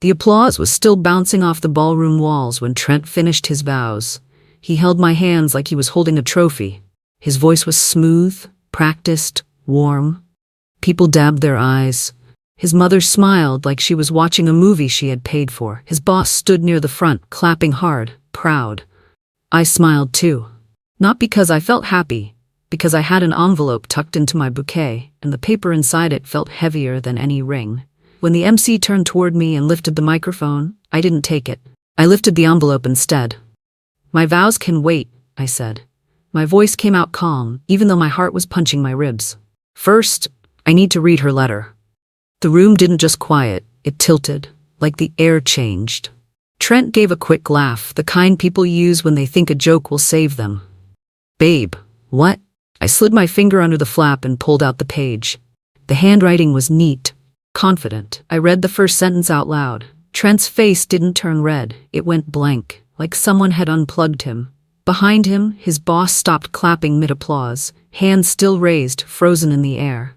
The applause was still bouncing off the ballroom walls when Trent finished his vows. He held my hands like he was holding a trophy. His voice was smooth, practiced, warm. People dabbed their eyes. His mother smiled like she was watching a movie she had paid for. His boss stood near the front, clapping hard, proud. I smiled too. Not because I felt happy, because I had an envelope tucked into my bouquet, and the paper inside it felt heavier than any ring. When the MC turned toward me and lifted the microphone, I didn't take it. I lifted the envelope instead. "My vows can wait," I said. My voice came out calm, even though my heart was punching my ribs. "First, I need to read her letter." The room didn't just quiet, it tilted, like the air changed. Trent gave a quick laugh, the kind people use when they think a joke will save them. "Babe, what?" I slid my finger under the flap and pulled out the page. The handwriting was neat, confident. I read the first sentence out loud. Trent's face didn't turn red, it went blank, like someone had unplugged him. Behind him, his boss stopped clapping mid-applause, hands still raised, frozen in the air.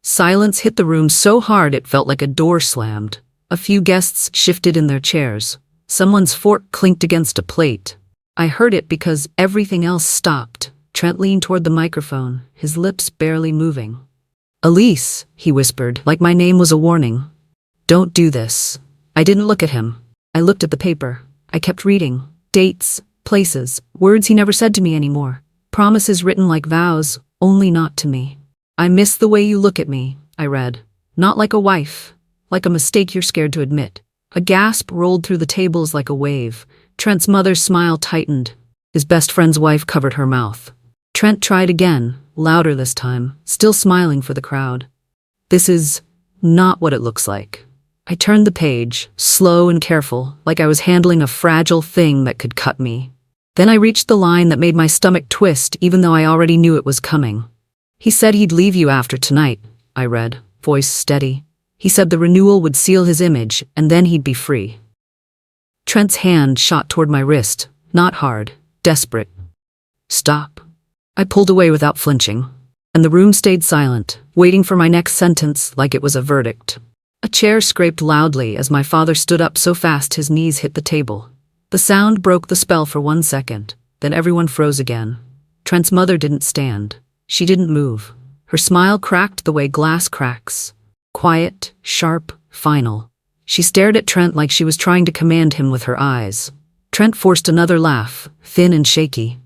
Silence hit the room so hard it felt like a door slammed. A few guests shifted in their chairs. Someone's fork clinked against a plate. I heard it because everything else stopped. Trent leaned toward the microphone, his lips barely moving. "Elise," he whispered, like my name was a warning. "Don't do this." I didn't look at him. I looked at the paper. I kept reading. Dates, places, words he never said to me anymore. Promises written like vows, only not to me. "I miss the way you look at me," I read. "Not like a wife. Like a mistake you're scared to admit." A gasp rolled through the tables like a wave. Trent's mother's smile tightened. His best friend's wife covered her mouth. Trent tried again, louder this time, still smiling for the crowd. "This is not what it looks like." I turned the page, slow and careful, like I was handling a fragile thing that could cut me. Then I reached the line that made my stomach twist, even though I already knew it was coming. "He said he'd leave you after tonight," I read, voice steady. "He said the renewal would seal his image, and then he'd be free." Trent's hand shot toward my wrist, not hard, desperate. "Stop." I pulled away without flinching, and the room stayed silent, waiting for my next sentence like it was a verdict. A chair scraped loudly as my father stood up so fast his knees hit the table. The sound broke the spell for 1 second, then everyone froze again. Trent's mother didn't stand. She didn't move. Her smile cracked the way glass cracks. Quiet, sharp, final. She stared at Trent like she was trying to command him with her eyes. Trent forced another laugh, thin and shaky.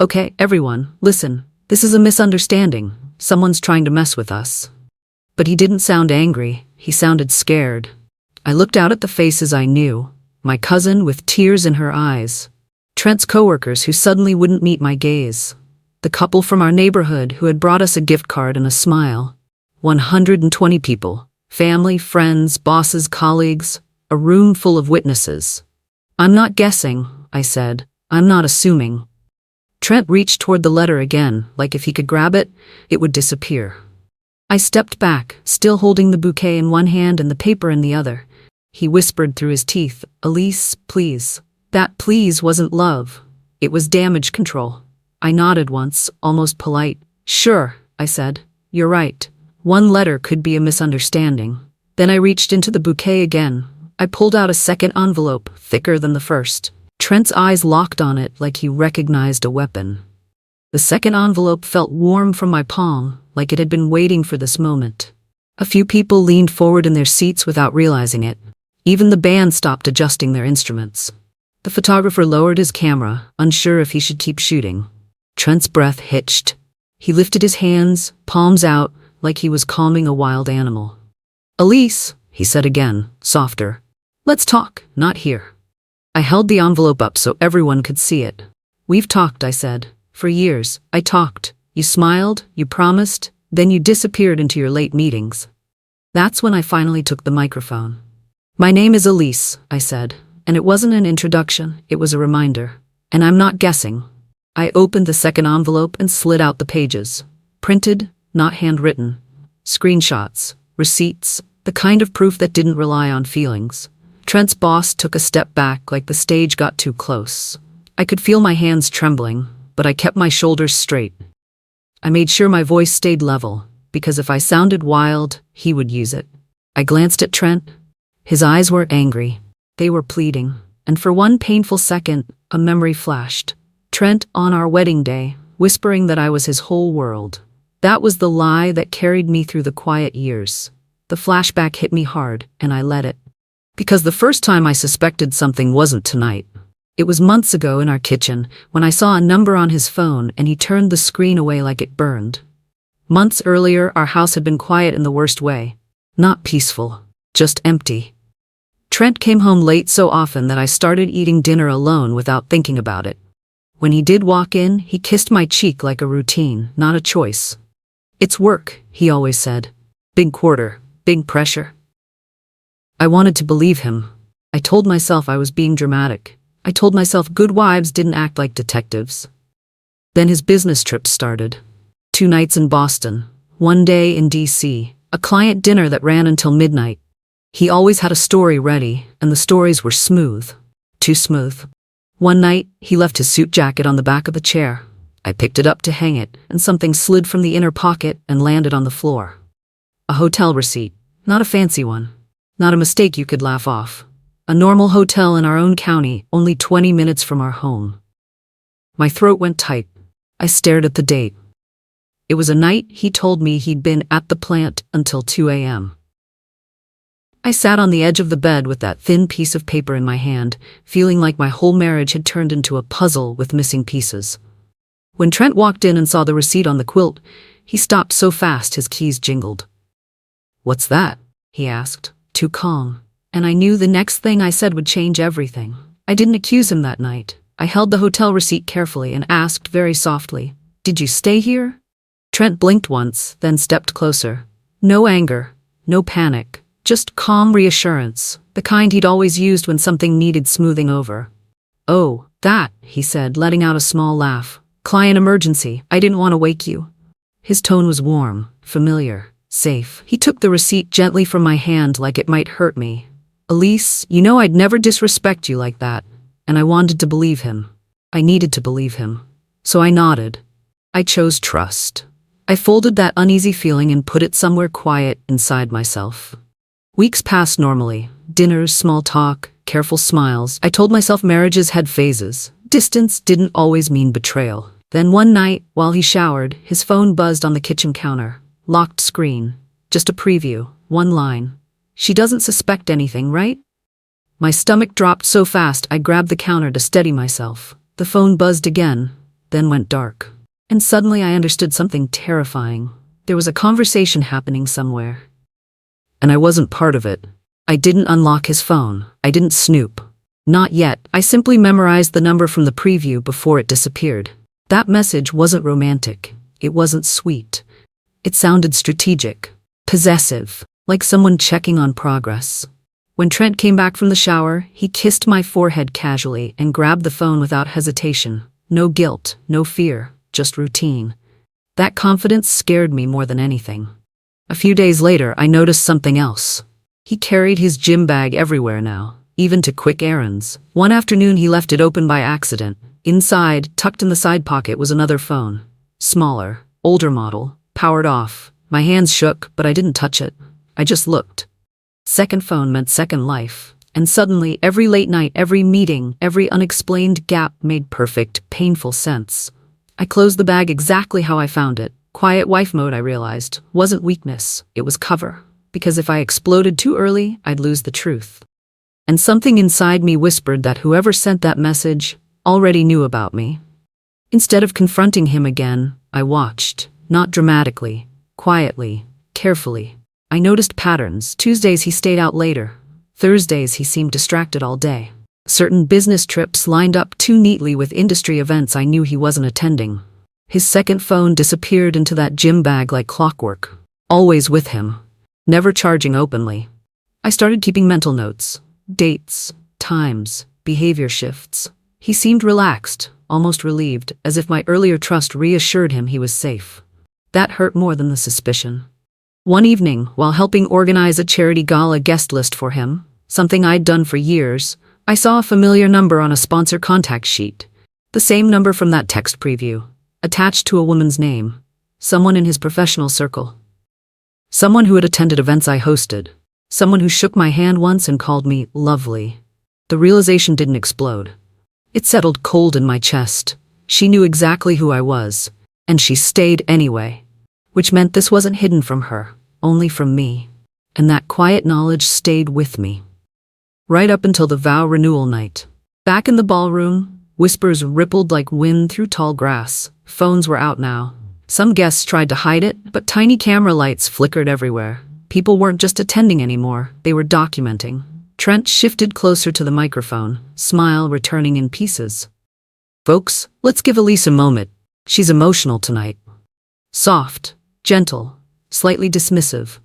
"Okay, everyone, listen. This is a misunderstanding. Someone's trying to mess with us." But he didn't sound angry. He sounded scared. I looked out at the faces I knew. My cousin with tears in her eyes. Trent's coworkers who suddenly wouldn't meet my gaze. The couple from our neighborhood who had brought us a gift card and a smile. 120 people. Family, friends, bosses, colleagues. A room full of witnesses. "I'm not guessing," I said. "I'm not assuming." Trent reached toward the letter again, like if he could grab it, it would disappear. I stepped back, still holding the bouquet in one hand and the paper in the other. He whispered through his teeth, "Elise, please." That please wasn't love. It was damage control. I nodded once, almost polite. "Sure," I said. "You're right. One letter could be a misunderstanding." Then I reached into the bouquet again. I pulled out a second envelope, thicker than the first. Trent's eyes locked on it like he recognized a weapon. The second envelope felt warm from my palm, like it had been waiting for this moment. A few people leaned forward in their seats without realizing it. Even the band stopped adjusting their instruments. The photographer lowered his camera, unsure if he should keep shooting. Trent's breath hitched. He lifted his hands, palms out, like he was calming a wild animal. "Elise," he said again, softer. "Let's talk, not here." I held the envelope up so everyone could see it. "We've talked," I said. "For years, I talked. You smiled, you promised, then you disappeared into your late meetings." That's when I finally took the microphone. "My name is Elise," I said, and it wasn't an introduction, it was a reminder. And I'm not guessing. I opened the second envelope and slid out the pages. Printed, not handwritten. Screenshots, receipts, the kind of proof that didn't rely on feelings. Trent's boss took a step back like the stage got too close. I could feel my hands trembling, but I kept my shoulders straight. I made sure my voice stayed level, because if I sounded wild, he would use it. I glanced at Trent. His eyes were angry. They were pleading. And for one painful second, a memory flashed. Trent on our wedding day, whispering that I was his whole world. That was the lie that carried me through the quiet years. The flashback hit me hard, and I let it. Because the first time I suspected something wasn't tonight. It was months ago in our kitchen, when I saw a number on his phone and he turned the screen away like it burned. Months earlier, our house had been quiet in the worst way. Not peaceful, just empty. Trent came home late so often that I started eating dinner alone without thinking about it. When he did walk in, he kissed my cheek like a routine, not a choice. "It's work," he always said. "Big quarter, big pressure." I wanted to believe him. I told myself I was being dramatic. I told myself good wives didn't act like detectives. Then his business trip started. 2 nights in Boston, 1 day in DC, a client dinner that ran until midnight. He always had a story ready, and the stories were smooth. Too smooth. One night, he left his suit jacket on the back of the chair. I picked it up to hang it, and something slid from the inner pocket and landed on the floor. A hotel receipt, not a fancy one. Not a mistake you could laugh off. A normal hotel in our own county, only 20 minutes from our home. My throat went tight. I stared at the date. It was a night he told me he'd been at the plant until 2 a.m. I sat on the edge of the bed with that thin piece of paper in my hand, feeling like my whole marriage had turned into a puzzle with missing pieces. When Trent walked in and saw the receipt on the quilt, he stopped so fast his keys jingled. "What's that?" he asked, too calm. And I knew the next thing I said would change everything. I didn't accuse him that night. I held the hotel receipt carefully and asked very softly, "Did you stay here?" Trent blinked once, then stepped closer. No anger, no panic, just calm reassurance, the kind he'd always used when something needed smoothing over. "Oh, that," he said, letting out a small laugh. "Client emergency. I didn't want to wake you." His tone was warm, familiar, safe. He took the receipt gently from my hand like it might hurt me. "Elise, you know I'd never disrespect you like that." And I wanted to believe him. I needed to believe him. So I nodded. I chose trust. I folded that uneasy feeling and put it somewhere quiet inside myself. Weeks passed normally. Dinners, small talk, careful smiles. I told myself marriages had phases. Distance didn't always mean betrayal. Then one night, while he showered, his phone buzzed on the kitchen counter. Locked screen. Just a preview. One line. "She doesn't suspect anything, right?" My stomach dropped so fast I grabbed the counter to steady myself. The phone buzzed again, then went dark. And suddenly I understood something terrifying. There was a conversation happening somewhere. And I wasn't part of it. I didn't unlock his phone. I didn't snoop. Not yet. I simply memorized the number from the preview before it disappeared. That message wasn't romantic. It wasn't sweet. It sounded strategic, possessive, like someone checking on progress. When Trent came back from the shower, he kissed my forehead casually and grabbed the phone without hesitation. No guilt, no fear, just routine. That confidence scared me more than anything. A few days later, I noticed something else. He carried his gym bag everywhere now, even to quick errands. One afternoon he left it open by accident. Inside, tucked in the side pocket, was another phone. Smaller, older model, powered off. My hands shook, but I didn't touch it. I just looked. Second phone meant second life. And suddenly, every late night, every meeting, every unexplained gap made perfect, painful sense. I closed the bag exactly how I found it. Quiet wife mode, I realized, wasn't weakness, it was cover. Because if I exploded too early, I'd lose the truth. And something inside me whispered that whoever sent that message already knew about me. Instead of confronting him again, I watched, not dramatically, quietly, carefully. I noticed patterns. Tuesdays he stayed out later. Thursdays he seemed distracted all day. Certain business trips lined up too neatly with industry events I knew he wasn't attending. His second phone disappeared into that gym bag like clockwork. Always with him. Never charging openly. I started keeping mental notes. Dates, times, behavior shifts. He seemed relaxed, almost relieved, as if my earlier trust reassured him he was safe. That hurt more than the suspicion. One evening, while helping organize a charity gala guest list for him, something I'd done for years, I saw a familiar number on a sponsor contact sheet. The same number from that text preview, attached to a woman's name. Someone in his professional circle. Someone who had attended events I hosted. Someone who shook my hand once and called me lovely. The realization didn't explode. It settled cold in my chest. She knew exactly who I was, and she stayed anyway. Which meant this wasn't hidden from her, only from me. And that quiet knowledge stayed with me. Right up until the vow renewal night. Back in the ballroom, whispers rippled like wind through tall grass. Phones were out now. Some guests tried to hide it, but tiny camera lights flickered everywhere. People weren't just attending anymore, they were documenting. Trent shifted closer to the microphone, smile returning in pieces. Folks, let's give Elise a moment. She's emotional tonight. Soft, gentle, slightly dismissive.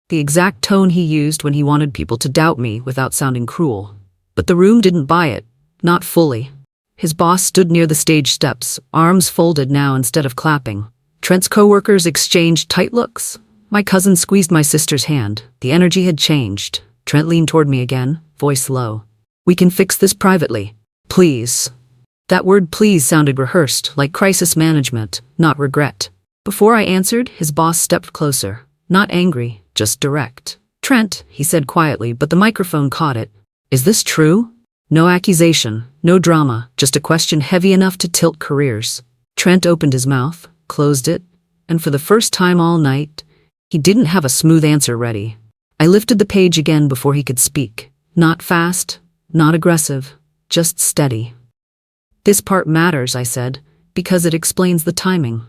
The exact tone he used when he wanted people to doubt me without sounding cruel. But the room didn't buy it. Not fully. His boss stood near the stage steps, arms folded now instead of clapping. Trent's co-workers exchanged tight looks. My cousin squeezed my sister's hand. The energy had changed. Trent leaned toward me again, voice low. We can fix this privately. Please. That word please sounded rehearsed, like crisis management, not regret. Before I answered, his boss stepped closer. Not angry, just direct. Trent, he said quietly, but the microphone caught it. Is this true? No accusation, no drama, just a question heavy enough to tilt careers. Trent opened his mouth, closed it, and for the first time all night, he didn't have a smooth answer ready. I lifted the page again before he could speak. Not fast, not aggressive, just steady. This part matters, I said, because it explains the timing.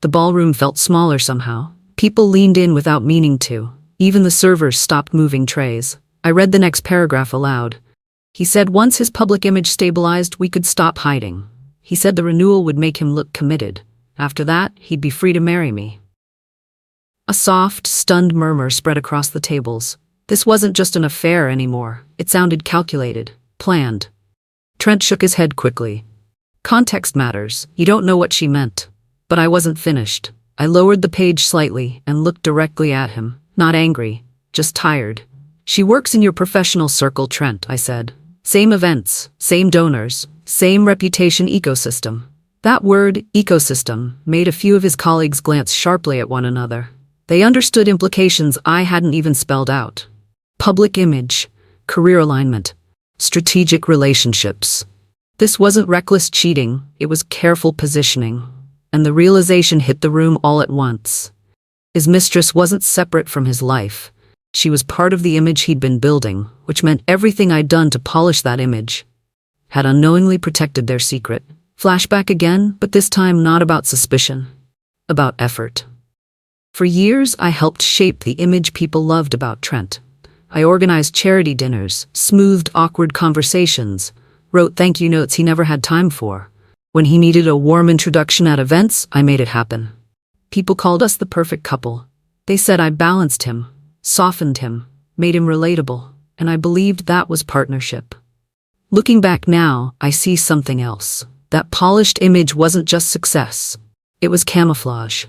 The ballroom felt smaller somehow. People leaned in without meaning to. Even the servers stopped moving trays. I read the next paragraph aloud. He said once his public image stabilized, we could stop hiding. He said the renewal would make him look committed. After that, he'd be free to marry me. A soft, stunned murmur spread across the tables. This wasn't just an affair anymore. It sounded calculated, planned. Trent shook his head quickly. Context matters. You don't know what she meant. But I wasn't finished. I lowered the page slightly and looked directly at him. Not angry, just tired. She works in your professional circle, Trent, I said. Same events, same donors, same reputation ecosystem. That word, ecosystem, made a few of his colleagues glance sharply at one another. They understood implications I hadn't even spelled out. Public image, career alignment, strategic relationships. This wasn't reckless cheating, it was careful positioning. And the realization hit the room all at once. His mistress wasn't separate from his life. She was part of the image he'd been building, which meant everything I'd done to polish that image had unknowingly protected their secret. Flashback again, but this time not about suspicion, about effort. For years, I helped shape the image people loved about Trent. I organized charity dinners, smoothed awkward conversations, wrote thank you notes he never had time for. When he needed a warm introduction at events, I made it happen. People called us the perfect couple. They said I balanced him, softened him, made him relatable, and I believed that was partnership. Looking back now, I see something else. That polished image wasn't just success. It was camouflage.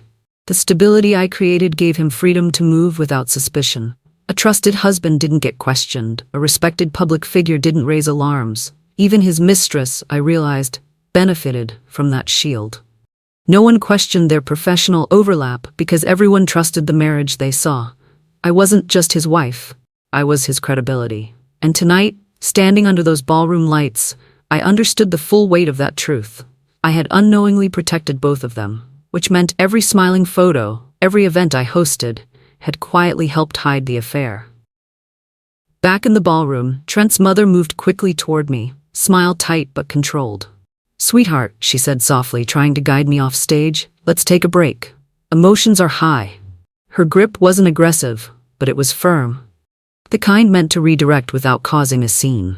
The stability I created gave him freedom to move without suspicion. A trusted husband didn't get questioned. A respected public figure didn't raise alarms. Even his mistress, I realized, benefited from that shield. No one questioned their professional overlap because everyone trusted the marriage they saw. I wasn't just his wife. I was his credibility. And tonight, standing under those ballroom lights, I understood the full weight of that truth. I had unknowingly protected both of them, which meant every smiling photo, every event I hosted, had quietly helped hide the affair. Back in the ballroom, Trent's mother moved quickly toward me, smile tight but controlled. Sweetheart, she said softly, trying to guide me off stage, let's take a break. Emotions are high. Her grip wasn't aggressive, but it was firm. The kind meant to redirect without causing a scene.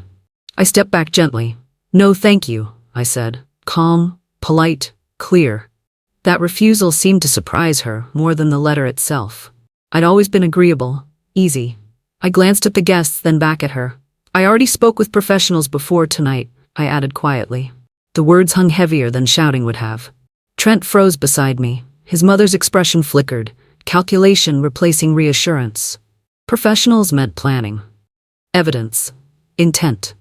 I stepped back gently. No, thank you, I said, calm, polite, clear. That refusal seemed to surprise her more than the letter itself. I'd always been agreeable, easy. I glanced at the guests, then back at her. I already spoke with professionals before tonight, I added quietly. The words hung heavier than shouting would have. Trent froze beside me. His mother's expression flickered, calculation replacing reassurance. Professionals meant planning. Evidence. Intent.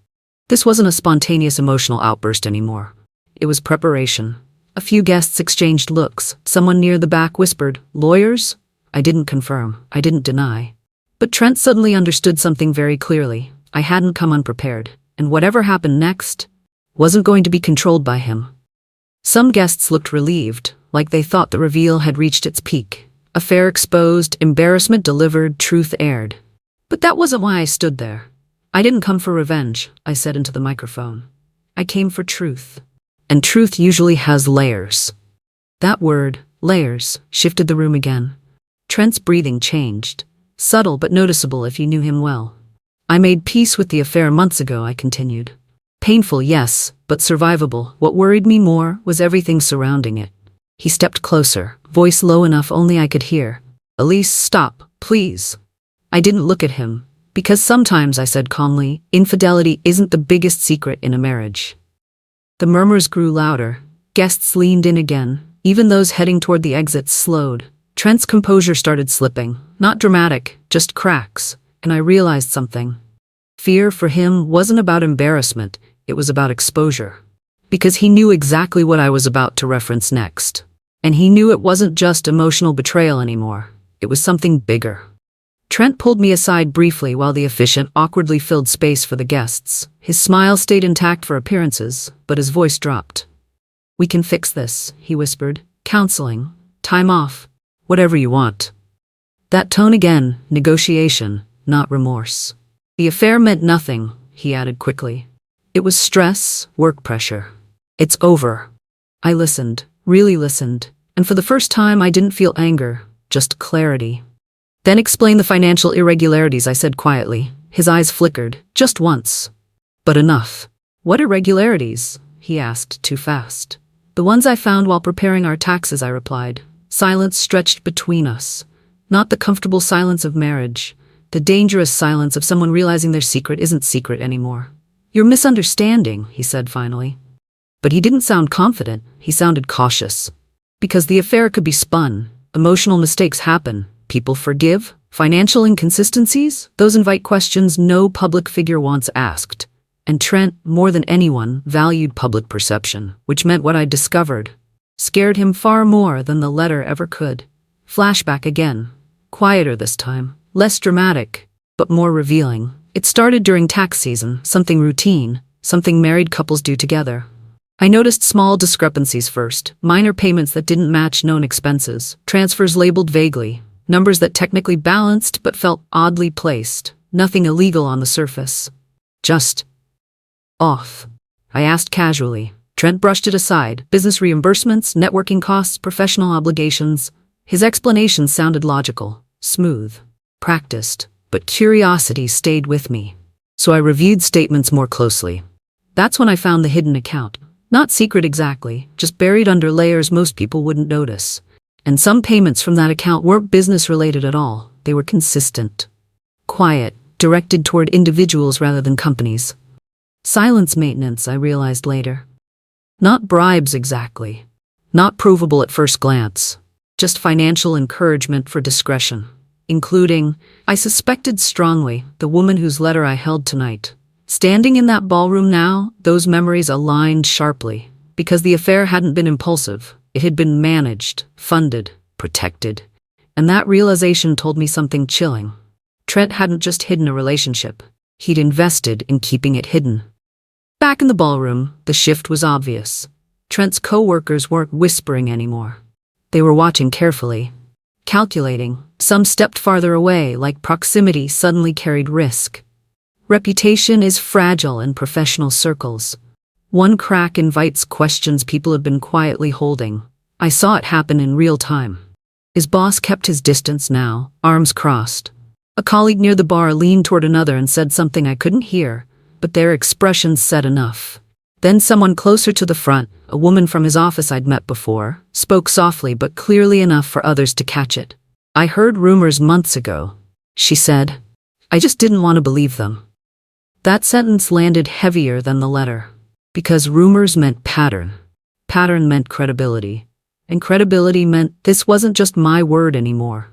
This wasn't a spontaneous emotional outburst anymore. It was preparation. A few guests exchanged looks. Someone near the back whispered, lawyers? I didn't confirm. I didn't deny. But Trent suddenly understood something very clearly. I hadn't come unprepared, and whatever happened next wasn't going to be controlled by him. Some guests looked relieved, like they thought the reveal had reached its peak. Affair exposed, embarrassment delivered, truth aired. But that wasn't why I stood there. I didn't come for revenge, I said into the microphone. I came for truth. And truth usually has layers. That word, layers, shifted the room again. Trent's breathing changed. Subtle but noticeable if you knew him well. I made peace with the affair months ago, I continued. Painful, yes, but survivable. What worried me more was everything surrounding it. He stepped closer, voice low enough only I could hear. Elise, stop, please. I didn't look at him, because sometimes, I said calmly, infidelity isn't the biggest secret in a marriage. The murmurs grew louder. Guests leaned in again. Even those heading toward the exits slowed. Trent's composure started slipping. Not dramatic, just cracks. And I realized something. Fear for him wasn't about embarrassment, it was about exposure. Because he knew exactly what I was about to reference next. And he knew it wasn't just emotional betrayal anymore. It was something bigger. Trent pulled me aside briefly while the officiant awkwardly filled space for the guests. His smile stayed intact for appearances, but his voice dropped. We can fix this, he whispered. Counseling, time off, whatever you want. That tone again, negotiation, not remorse. The affair meant nothing, he added quickly. It was stress, work pressure. It's over. I listened, really listened, and for the first time I didn't feel anger, just clarity. Then explain the financial irregularities, I said quietly. His eyes flickered, just once. But enough. What irregularities? He asked, too fast. The ones I found while preparing our taxes, I replied. Silence stretched between us. Not the comfortable silence of marriage. The dangerous silence of someone realizing their secret isn't secret anymore. You're misunderstanding, he said finally. But he didn't sound confident, he sounded cautious. Because the affair could be spun, emotional mistakes happen, people forgive, financial inconsistencies, those invite questions no public figure once asked. And Trent, more than anyone, valued public perception, which meant what I'd discovered scared him far more than the letter ever could. Flashback again. Quieter this time. Less dramatic, but more revealing. It started during tax season, something routine, something married couples do together. I noticed small discrepancies first, minor payments that didn't match known expenses, transfers labeled vaguely, numbers that technically balanced but felt oddly placed, nothing illegal on the surface. Just off. I asked casually. Trent brushed it aside. Business reimbursements, networking costs, professional obligations. His explanations sounded logical, smooth, practiced, but curiosity stayed with me. So I reviewed statements more closely. That's when I found the hidden account. Not secret exactly, just buried under layers most people wouldn't notice. And some payments from that account weren't business-related at all. They were consistent. Quiet, directed toward individuals rather than companies. Silence maintenance, I realized later. Not bribes exactly. Not provable at first glance. Just financial encouragement for discretion. Including, I suspected strongly, the woman whose letter I held tonight. Standing in that ballroom now, those memories aligned sharply. Because the affair hadn't been impulsive. It had been managed, funded, protected. And that realization told me something chilling. Trent hadn't just hidden a relationship. He'd invested in keeping it hidden. Back in the ballroom, the shift was obvious. Trent's co-workers weren't whispering anymore. They were watching carefully. Calculating. Some stepped farther away, like proximity suddenly carried risk. Reputation is fragile in professional circles. One crack invites questions people have been quietly holding. I saw it happen in real time. His boss kept his distance now, arms crossed. A colleague near the bar leaned toward another and said something I couldn't hear, but their expressions said enough. Then someone closer to the front, a woman from his office I'd met before, spoke softly but clearly enough for others to catch it. I heard rumors months ago, she said. I just didn't want to believe them. That sentence landed heavier than the letter. Because rumors meant pattern. Pattern meant credibility. And credibility meant this wasn't just my word anymore.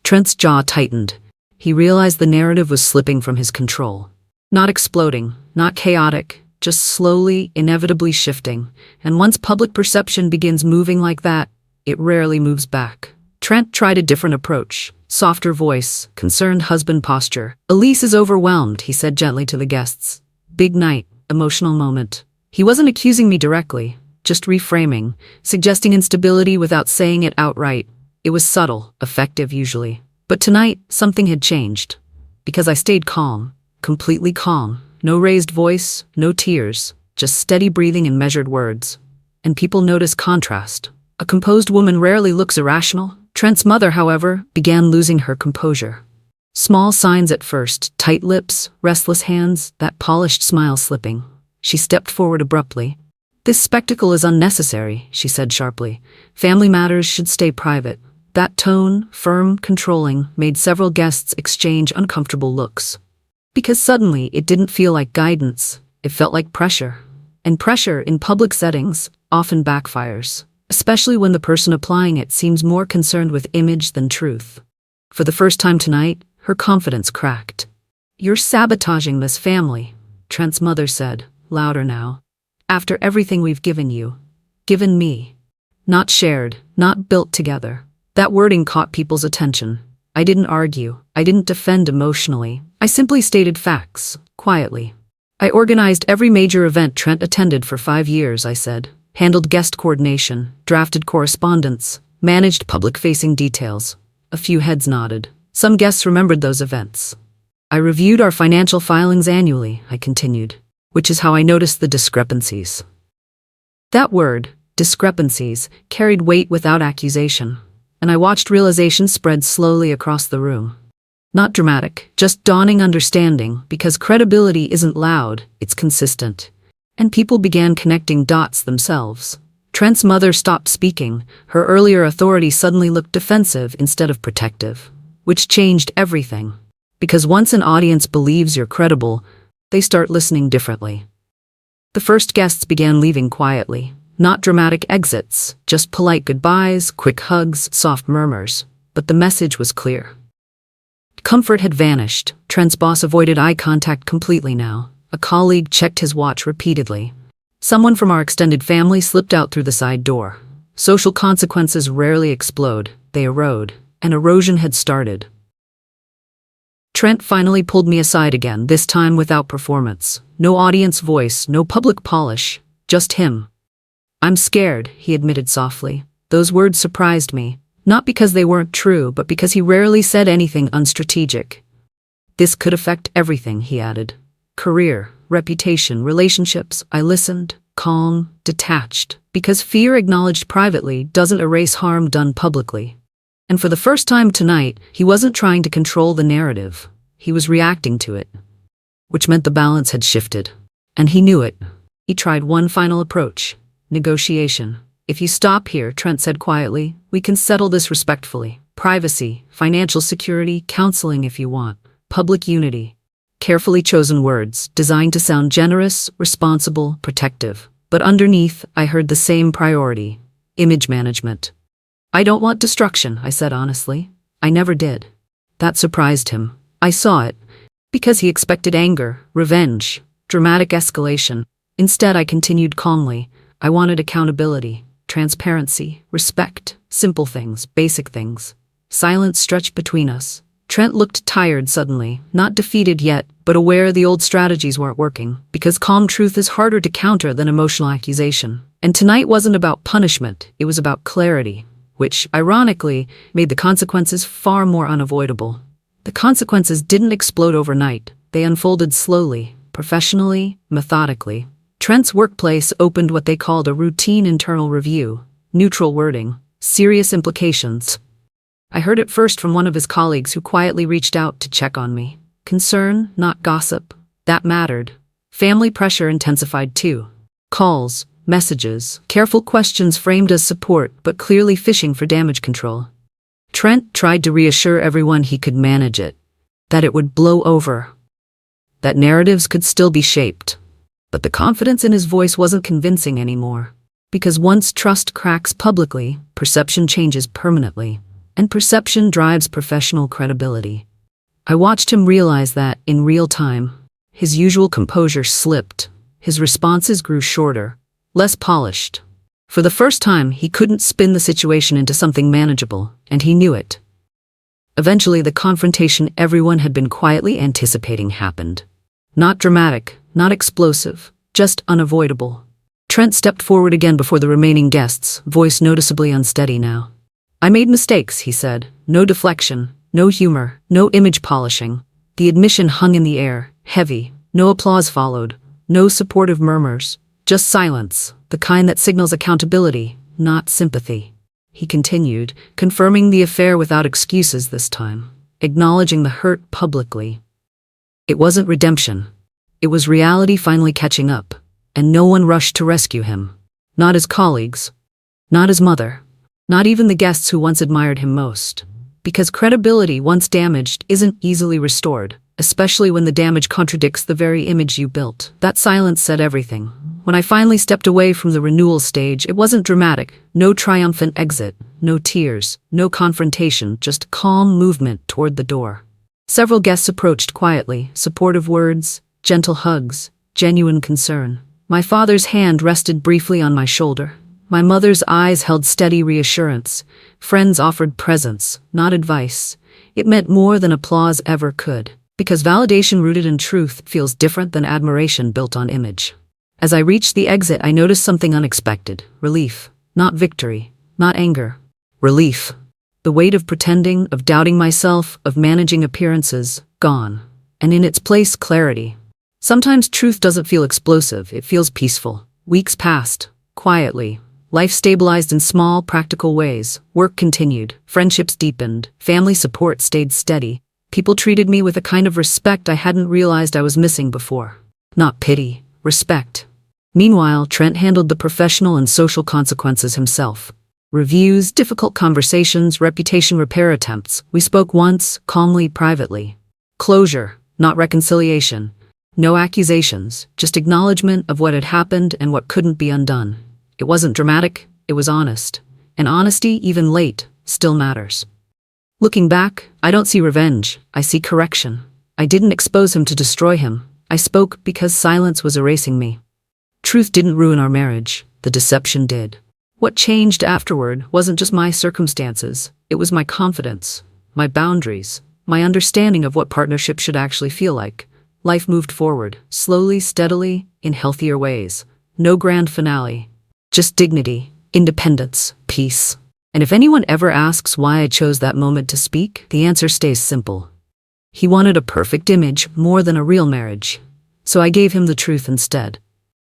Trent's jaw tightened. He realized the narrative was slipping from his control. Not exploding, not chaotic, just slowly, inevitably shifting. And once public perception begins moving like that, it rarely moves back. Trent tried a different approach. Softer voice, concerned husband posture. Elise is overwhelmed, he said gently to the guests. Big night, emotional moment. He wasn't accusing me directly, just reframing, suggesting instability without saying it outright. It was subtle, effective usually. But tonight, something had changed. Because I stayed calm, completely calm. No raised voice, no tears, just steady breathing and measured words. And people noticed contrast. A composed woman rarely looks irrational. Trent's mother, however, began losing her composure. Small signs at first, tight lips, restless hands, that polished smile slipping. She stepped forward abruptly. This spectacle is unnecessary, she said sharply. Family matters should stay private. That tone, firm, controlling, made several guests exchange uncomfortable looks. Because suddenly it didn't feel like guidance, it felt like pressure. And pressure in public settings often backfires, especially when the person applying it seems more concerned with image than truth. For the first time tonight, her confidence cracked. You're sabotaging this family, Trent's mother said, louder now. After everything we've given you. Given me. Not shared, not built together. That wording caught people's attention. I didn't argue. I didn't defend emotionally. I simply stated facts, quietly. I organized every major event Trent attended for 5 years, I said. Handled guest coordination, drafted correspondence, managed public-facing details. A few heads nodded. Some guests remembered those events. I reviewed our financial filings annually, I continued, which is how I noticed the discrepancies. That word, discrepancies, carried weight without accusation, and I watched realization spread slowly across the room. Not dramatic, just dawning understanding, because credibility isn't loud, it's consistent. And people began connecting dots themselves. Trent's mother stopped speaking. Her earlier authority suddenly looked defensive instead of protective, which changed everything. Because once an audience believes you're credible, they start listening differently. The first guests began leaving quietly. Not dramatic exits, just polite goodbyes, quick hugs, soft murmurs. But the message was clear. Comfort had vanished. Trent's boss avoided eye contact completely now. A colleague checked his watch repeatedly. Someone from our extended family slipped out through the side door. Social consequences rarely explode, they erode, and erosion had started. Trent finally pulled me aside again, this time without performance. No audience voice, no public polish, just him. I'm scared, he admitted softly. Those words surprised me, not because they weren't true, but because he rarely said anything unstrategic. This could affect everything, he added. Career, reputation, relationships. I listened, calm, detached, because fear acknowledged privately doesn't erase harm done publicly. And for the first time tonight, he wasn't trying to control the narrative. He was reacting to it, which meant the balance had shifted. And he knew it. He tried one final approach, negotiation. If you stop here, Trent said quietly, we can settle this respectfully. Privacy, financial security, counseling if you want, public unity. Carefully chosen words, designed to sound generous, responsible, protective. But underneath, I heard the same priority, image management. I don't want destruction, I said honestly. I never did. That surprised him. I saw it. Because he expected anger, revenge, dramatic escalation. Instead, I continued calmly. I wanted accountability, transparency, respect, simple things, basic things. Silence stretched between us. Trent looked tired suddenly, not defeated yet, but aware the old strategies weren't working, because calm truth is harder to counter than emotional accusation. And tonight wasn't about punishment, it was about clarity, which, ironically, made the consequences far more unavoidable. The consequences didn't explode overnight, they unfolded slowly, professionally, methodically. Trent's workplace opened what they called a routine internal review, neutral wording, serious implications. I heard it first from one of his colleagues who quietly reached out to check on me. Concern, not gossip. That mattered. Family pressure intensified too. Calls, messages, careful questions framed as support but clearly fishing for damage control. Trent tried to reassure everyone he could manage it, that it would blow over, that narratives could still be shaped. But the confidence in his voice wasn't convincing anymore. Because once trust cracks publicly, perception changes permanently. And perception drives professional credibility. I watched him realize that, in real time. His usual composure slipped. His responses grew shorter, less polished. For the first time, he couldn't spin the situation into something manageable. And he knew it. Eventually, the confrontation everyone had been quietly anticipating happened. Not dramatic, not explosive, just unavoidable. Trent stepped forward again before the remaining guests, voice noticeably unsteady now. "I made mistakes," he said. No deflection, no humor, no image polishing. The admission hung in the air, heavy. No applause followed, no supportive murmurs, just silence, the kind that signals accountability, not sympathy. He continued, confirming the affair without excuses this time, acknowledging the hurt publicly. It wasn't redemption. It was reality finally catching up, and no one rushed to rescue him. Not his colleagues, not his mother, not even the guests who once admired him most. Because credibility, once damaged, isn't easily restored, especially when the damage contradicts the very image you built. That silence said everything. When I finally stepped away from the renewal stage, it wasn't dramatic. No triumphant exit, no tears, no confrontation, just calm movement toward the door. Several guests approached quietly, supportive words, gentle hugs, genuine concern. My father's hand rested briefly on my shoulder. My mother's eyes held steady reassurance. Friends offered presence, not advice. It meant more than applause ever could, because validation rooted in truth feels different than admiration built on image. As I reached the exit, I noticed something unexpected. Relief. Not victory. Not anger. Relief. The weight of pretending, of doubting myself, of managing appearances, gone. And in its place, clarity. Sometimes truth doesn't feel explosive, it feels peaceful. Weeks passed, quietly. Life stabilized in small, practical ways. Work continued. Friendships deepened. Family support stayed steady. People treated me with a kind of respect I hadn't realized I was missing before. Not pity, respect. Meanwhile, Trent handled the professional and social consequences himself. Reviews, difficult conversations, reputation repair attempts. We spoke once, calmly, privately. Closure, not reconciliation. No accusations, just acknowledgement of what had happened and what couldn't be undone. It wasn't dramatic, it was honest. And honesty, even late, still matters. Looking back, I don't see revenge, I see correction. I didn't expose him to destroy him. I spoke because silence was erasing me. Truth didn't ruin our marriage, the deception did. What changed afterward wasn't just my circumstances, it was my confidence, my boundaries, my understanding of what partnership should actually feel like. Life moved forward, slowly, steadily, in healthier ways. No grand finale. Just dignity, independence, peace. And if anyone ever asks why I chose that moment to speak, the answer stays simple. He wanted a perfect image more than a real marriage. So I gave him the truth instead.